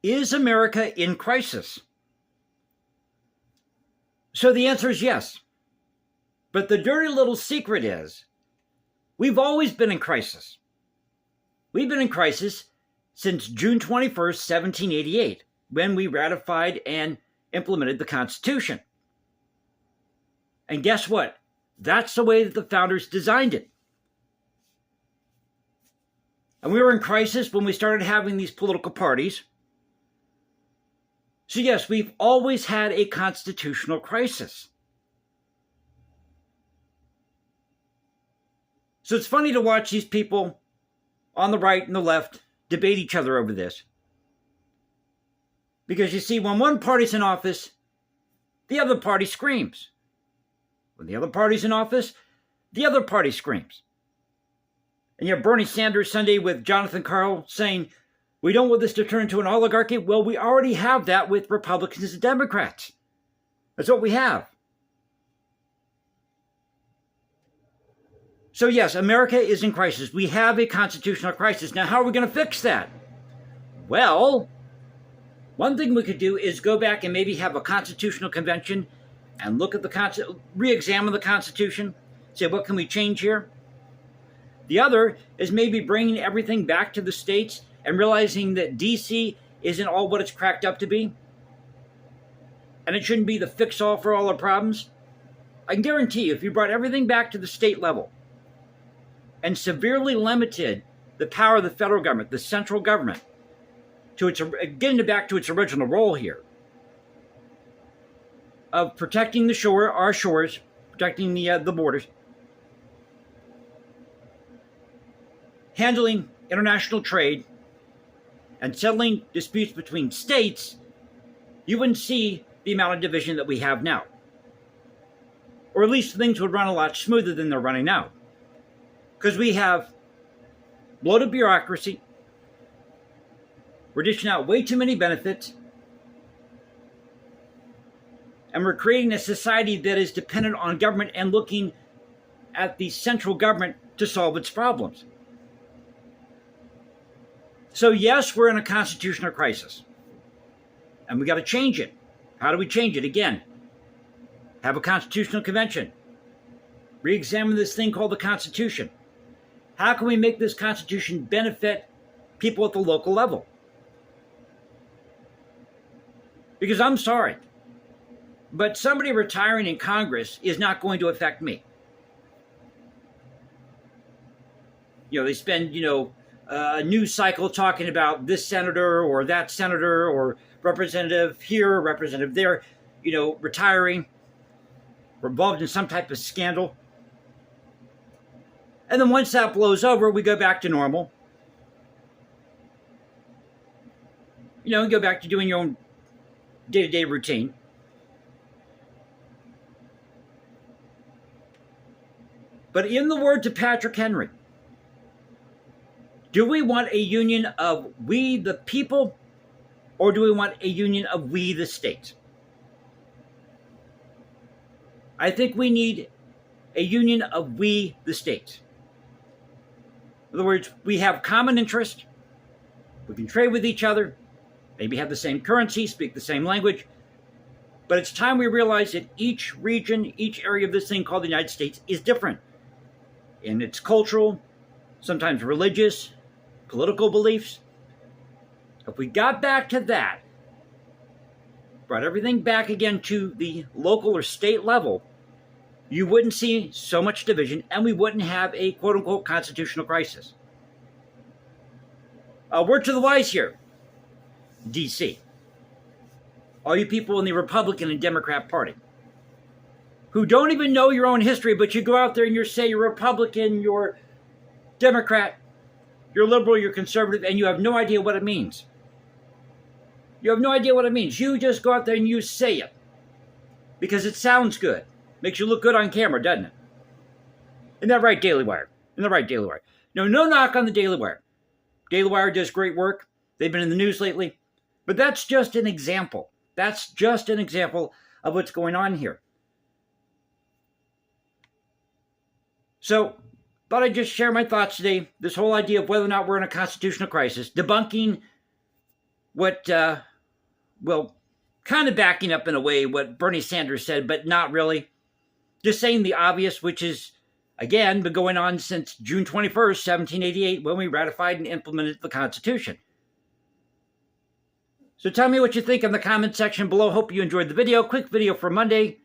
Is America in crisis? So the answer is yes. But the dirty little secret is we've always been in crisis. We've been in crisis since June 21st, 1788, when we ratified and implemented the Constitution. And guess what? That's the way that the founders designed it. And we were in crisis when we started having these political parties. So yes, we've always had a constitutional crisis. So it's funny to watch these people on the right and the left debate each other over this. Because you see, when one party's in office, the other party screams. When the other party's in office, the other party screams. And you have Bernie Sanders Sunday with Jonathan Karl saying, we don't want this to turn into an oligarchy. Well, we already have that with Republicans and Democrats. That's what we have. So yes, America is in crisis. We have a constitutional crisis. Now, how are we going to fix that? Well, one thing we could do is go back and maybe have a constitutional convention and look at the re-examine the Constitution, say, what can we change here? The other is maybe bringing everything back to the states and realizing that D.C. isn't all what it's cracked up to be. And it shouldn't be the fix-all for all our problems. I can guarantee you, if you brought everything back to the state level and severely limited the power of the federal government, the central government, to getting it back to its original role here, of protecting the shore, our shores, protecting the borders, handling international trade, and settling disputes between states, you wouldn't see the amount of division that we have now. Or at least things would run a lot smoother than they're running now. Because we have bloated bureaucracy, we're dishing out way too many benefits, and we're creating a society that is dependent on government and looking at the central government to solve its problems. So yes, we're in a constitutional crisis. And we got to change it. How do we change it? Again, have a constitutional convention. Re-examine this thing called the Constitution. How can we make this Constitution benefit people at the local level? Because I'm sorry, but somebody retiring in Congress is not going to affect me. They spend, a news cycle talking about this senator or that senator or representative here, representative there, retiring, or involved in some type of scandal. And then once that blows over, we go back to normal. And go back to doing your own day-to-day routine. But in the words of Patrick Henry, do we want a union of we the people, or do we want a union of we the state? I think we need a union of we the state. In other words, we have common interest, we can trade with each other, maybe have the same currency, speak the same language, but it's time we realize that each region, each area of this thing called the United States is different in its cultural, sometimes religious, political beliefs. If we got back to that, brought everything back again to the local or state level, you wouldn't see so much division and we wouldn't have a quote-unquote constitutional crisis. Word to the wise here, D.C. All you people in the Republican and Democrat Party who don't even know your own history, but you go out there and you say you're Republican, you're Democrat, you're liberal, you're conservative, and you have no idea what it means. You have no idea what it means. You just go out there and you say it because it sounds good. Makes you look good on camera, doesn't it? Isn't that right, Daily Wire? Isn't that right, Daily Wire? No knock on the Daily Wire. Daily Wire does great work. They've been in the news lately. But that's just an example. That's just an example of what's going on here. So, thought I'd just share my thoughts today. This whole idea of whether or not we're in a constitutional crisis, debunking what, well, kind of backing up in a way what Bernie Sanders said, but not really. Just saying the obvious, which is, again, been going on since June 21st, 1788, when we ratified and implemented the Constitution. So tell me what you think in the comment section below. Hope you enjoyed the video. Quick video for Monday.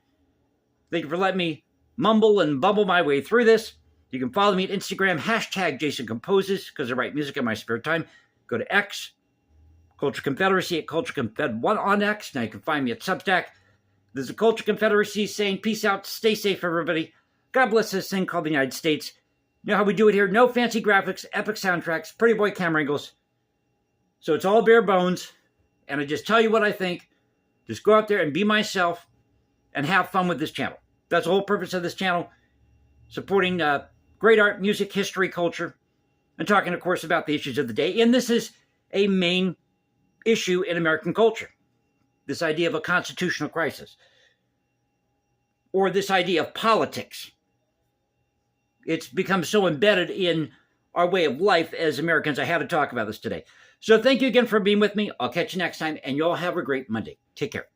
Thank you for letting me mumble and bumble my way through this. You can follow me at Instagram, hashtag Jason Composes, because I write music in my spare time. Go to X, Culture Confederacy at Culture Confed1 on X. Now you can find me at Substack. There's a Culture Confederacy saying, peace out, stay safe, everybody. God bless this thing called the United States. You know how we do it here? No fancy graphics, epic soundtracks, pretty boy camera angles. So it's all bare bones. And I just tell you what I think. Just go out there and be myself and have fun with this channel. That's the whole purpose of this channel. Supporting great art, music, history, culture, and talking, of course, about the issues of the day. And this is a main issue in American culture. This idea of a constitutional crisis. Or this idea of politics. It's become so embedded in our way of life as Americans. I had to talk about this today. So thank you again for being with me. I'll catch you next time, and you all have a great Monday. Take care.